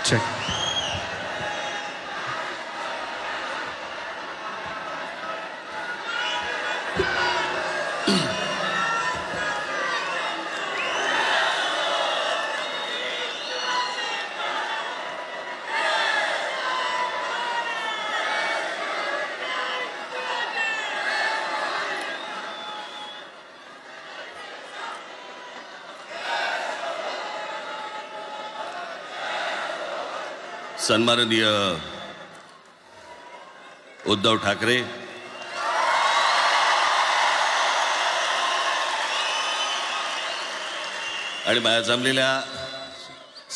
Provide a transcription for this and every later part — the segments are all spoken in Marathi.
चेक. सन्माननीय उद्धव ठाकरे, आणि माझ्या जमलेल्या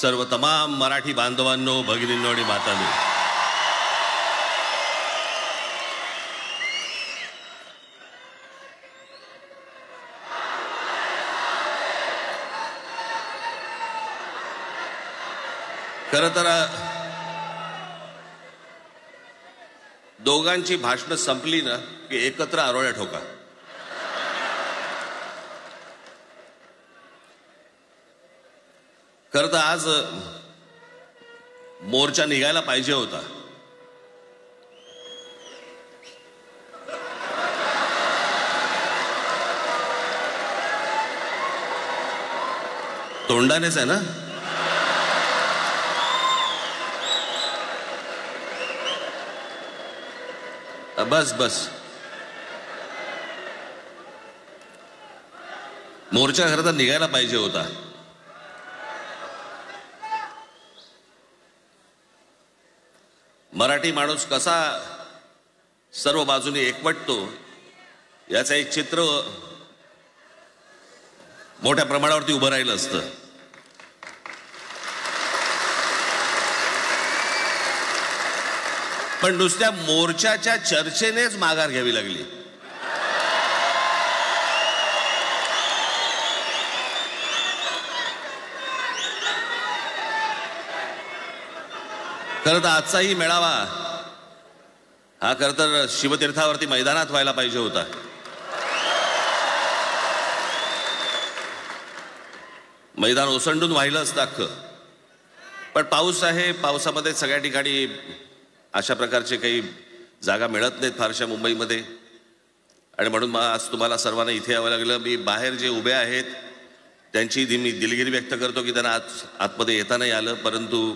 सर्व तमाम मराठी बांधवांनो, भगिनींनो आणि मातांनो, खरं तर दोघांची भाषणं संपली ना की एकत्र आरोळ्या ठोका. खरं तर आज मोर्चा निघायला पाहिजे होता. तोंडानेच आहे ना. बस बस, मोर्चा खरं तर निघायला पाहिजे होता. मराठी माणूस कसा सर्व बाजूने एकवटतो याचं एक चित्र मोठ्या प्रमाणावरती उभं राहिलं असतं. पण नुसत्या मोर्चाच्या चर्चेनेच माघार घ्यावी लागली. खरं तर आजचाही मेळावा हा खरं तर शिवतीर्थावरती मैदानात व्हायला पाहिजे होता. मैदान ओसंडून वाहिलं असतं अख्खं. पण पाऊस आहे, पावसामध्ये सगळ्या ठिकाणी अशा प्रकारचे काही जागा मिळत नाहीत फारशा मुंबईमध्ये, आणि म्हणून आज तुम्हाला सर्वांना इथे यावं लागलं. मी बाहेर जे उभे आहेत त्यांची मी दिलगिरी व्यक्त करतो की त्यांना आतमध्ये येता नाही आलं, परंतु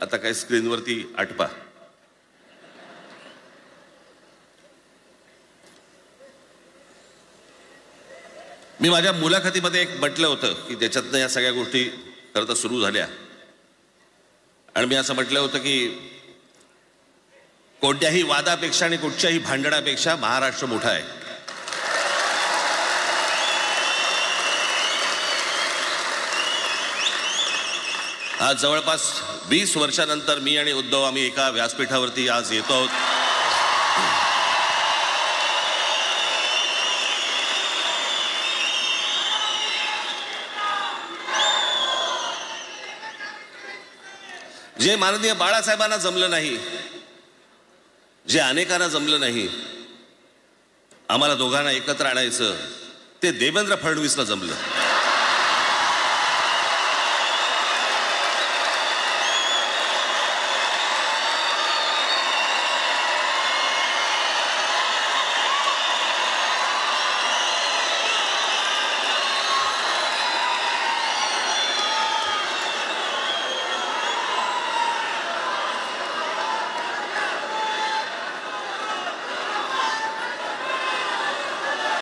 आता काही स्क्रीनवरती आटपा. मी माझ्या मुलाखतीमध्ये एक म्हटलं होतं की त्याच्यातनं या सगळ्या गोष्टी खरं तर सुरू झाल्या, आणि मी असं म्हटलं होतं की कोणत्याही वादापेक्षा आणि कुठच्याही भांडणापेक्षा महाराष्ट्र मोठा आहे. आज जवळपास 20 वर्षानंतर मी आणि उद्धव आम्ही एका व्यासपीठावरती आज येतो आहोत. जे माननीय बाळासाहेबांना जमलं नाही, जे अनेकांना जमलं नाही, आम्हाला दोघांना एकत्र आणायचं, ते देवेंद्र फडणवीसला जमलं.